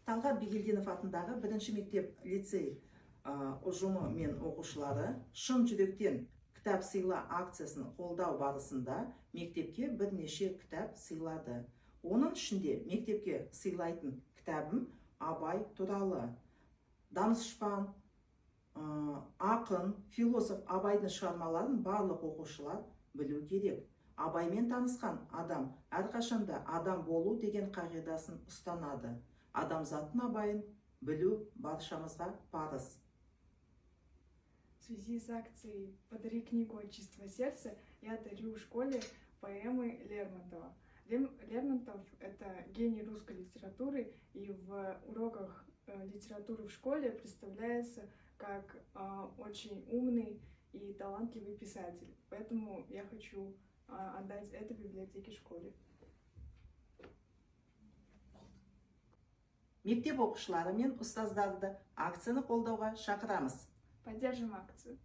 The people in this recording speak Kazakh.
Талғат Бигелдинов атындағы бірінші мектеп лицей ұжымы мен оқушылары шын жүректен кітап сыйла акциясын қолдау барысында мектепке бірнеше кітап сыйлады. Оның ішінде мектепке сыйлайтын кітабым Абай туралы. Данышпан, ақын, философ Абайдың шығармаларын барлық оқушылар білу керек. Абаймен танысқан адам әрқашанда адам болу деген қағидасын ұстанады. Адамзаттың Абайын білу баршамызға парыз. В связи с акцией «Подари книгу от чистого сердца» я дарю в школе поэмы Лермонтова. Лермонтов – это гений русской литературы, и в уроках литературы в школе представляется как очень умный и талантливый писатель. Поэтому я хочу отдать это библиотеке школе. Мектеп оқушылары мен ұстаздарды акцияны қолдауға шақырамыз. Поддержим акцию.